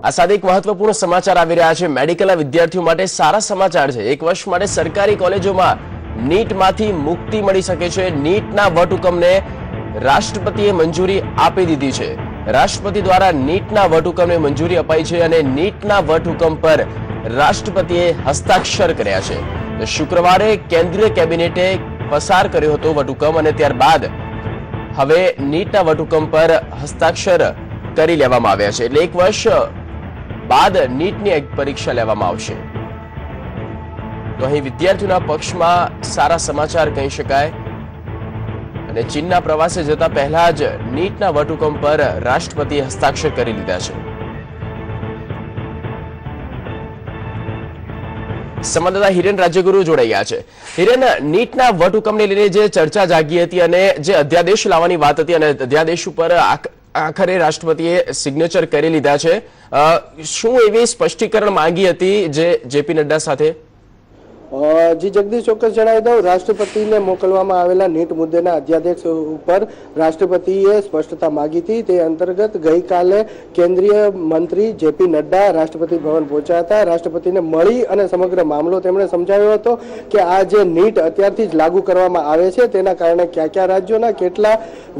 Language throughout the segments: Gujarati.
આ સાથે એક મહત્વપૂર્ણ સમાચાર આવી રહ્યા છે। મેડિકલના વિદ્યાર્થીઓ માટે સારા સમાચાર છે। એક વર્ષ માટે સરકારી કોલેજોમાં નીટમાંથી મુક્તિ મળી શકે છે। નીટના વટહુકમને રાષ્ટ્રપતિએ મંજૂરી આપી દીધી છે। રાષ્ટ્રપતિ દ્વારા નીટના વટહુકમને મંજૂરી અપાઈ છે અને નીટના વટહુકમ પર રાષ્ટ્રપતિએ હસ્તાક્ષર કર્યા છે। તો શુક્રવારે કેન્દ્રીય કેબિનેટે પસાર કર્યો હતો વટહુકમ અને ત્યારબાદ હવે નીટના વટહુકમ પર હસ્તાક્ષર કરી લેવામાં આવ્યા છે। એટલે એક વર્ષ બાદ નીટની પરીક્ષા લેવામાં આવશે। તો અહીં વિદ્યાર્થીઓના પક્ષમાં સારા સમાચાર કહી શકાય અને ચીનના પ્રવાસે જતા પહેલા જ નીટના વટહુકમ પર રાષ્ટ્રપતિએ હસ્તાક્ષર કરી લીધા છે। સંવાદદાતા હિરેન રાજ્યગુરુ જોડાઈ ગયા છે। હિરેન, નીટના વટહુકમને લઈને જે ચર્ચા જાગી હતી અને જે અધ્યાદેશ લાવવાની વાત હતી અને અધ્યાદેશ ઉપર આખરે રાષ્ટ્રપતિએ સિગ્નેચર કરી લીધા છે, શું એવી સ્પષ્ટીકરણ માંગી હતી જે જેપી નડ્ડા સાથે? જી જગદીશ, ચોક્કસ જણાવી દઉં, રાષ્ટ્રપતિને મોકલવામાં આવેલા નીટ મુદ્દેના અધ્યાદેશ ઉપર રાષ્ટ્રપતિએ સ્પષ્ટતા માંગી હતી। તે અંતર્ગત ગઈકાલે કેન્દ્રીય મંત્રી જેપી નડ્ડા રાષ્ટ્રપતિ ભવન પહોંચ્યા હતા। રાષ્ટ્રપતિને મળી અને સમગ્ર મામલો તેમણે સમજાવ્યો હતો કે આ જે નીટ અત્યારથી જ લાગુ કરવામાં આવે છે તેના કારણે કયા કયા રાજ્યોના કેટલા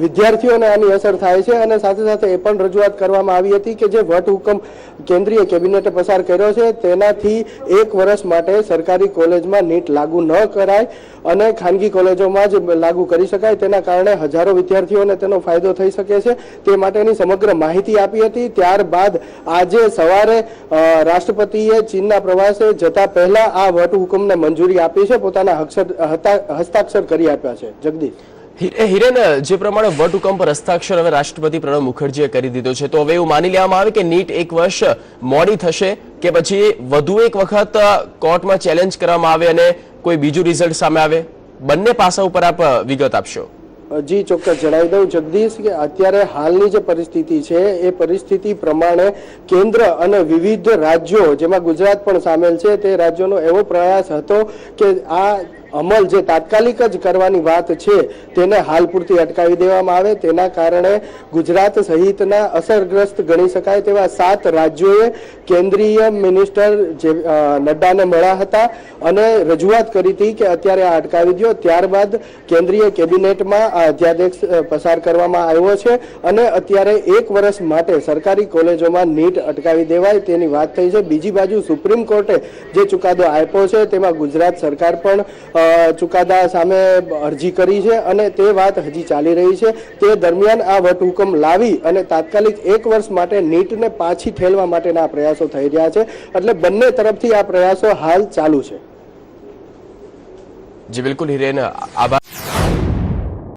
વિદ્યાર્થીઓને આની અસર થાય છે અને સાથે સાથે એ પણ રજૂઆત કરવામાં આવી હતી કે જે વટહુકમ કેન્દ્રીય કેબિનેટે પસાર કર્યો છે તેનાથી એક વર્ષ માટે સરકારી કોલેજમાં નીટ લાગુ ન કરાય અને ખાનગી કોલેજોમાં જ લાગુ કરી શકાય। તેના કારણે હજારો વિદ્યાર્થીઓને તેનો ફાયદો થઈ શકે છે તે માટેની સમગ્ર માહિતી આપી હતી। ત્યારબાદ આજે સવારે રાષ્ટ્રપતિએ ચીનના પ્રવાસે જતા પહેલા આ વટહુકમને મંજૂરી આપી છે, પોતાના હસ્તાક્ષર કરી આપ્યા છે। જગદીશ, હિરેન, જે પ્રમાણે વટહુકમ પર હસ્તાક્ષર હવે રાષ્ટ્રપતિ પ્રણવ મુખર્જીએ કરી દીધો છે, તો હવે એવું માની લેવામાં આવે કે નીટ એક વર્ષ મોડી થશે કે પછી વધુ એક વખત કોર્ટમાં ચેલેન્જ કરવામાં આવે અને કોઈ બીજું રિઝલ્ટ સામે આવે? બંને પાસા ઉપર આપ વિગત આપશો। જી ચોક્કસ જણાવી દઉં જગદીશ કે અત્યારે હાલની જે પરિસ્થિતિ છે એ પરિસ્થિતિ પ્રમાણે કેન્દ્ર અને વિવિધ રાજ્યો જેમાં ગુજરાત પણ સામેલ છે તે રાજ્યોનો એવો પ્રયાસ હતો કે આ અમલ જે તાત્કાલિક જ કરવાની વાત છે તેને હાલ પૂરતી અટકાવી દેવામાં આવે। તેના કારણે ગુજરાત સહિતના અસરગ્રસ્ત ગણી શકાય તેવા 7 રાજ્યોએ કેન્દ્રીય મિનિસ્ટર નડ્ડાને મળ્યા હતા અને રજૂઆત કરી હતી કે અત્યારે આ અટકાવી દો। ત્યારબાદ કેન્દ્રીય કેબિનેટમાં આ અધ્યાદેશ પસાર કરવામાં આવ્યો છે અને અત્યારે એક વર્ષ માટે સરકારી કોલેજોમાં નીટ અટકાવી દેવાય તેની વાત થઈ છે। બીજી બાજુ સુપ્રીમ કોર્ટે જે ચુકાદો આપ્યો છે તેમાં ગુજરાત સરકાર પણ ચુકાદા સામે અરજી કરી છે અને તે વાત હજી ચાલી રહી છે। તે દરમિયાન આ વટહુકમ લાવી અને તાત્કાલિક એક વર્ષ માટે નીટને પાછી ઠેલવા માટેના પ્રયાસો થઈ રહ્યા છે। એટલે બંને તરફથી આ પ્રયાસો હાલ ચાલુ છે। જી બિલકુલ હિરેન, આભાર।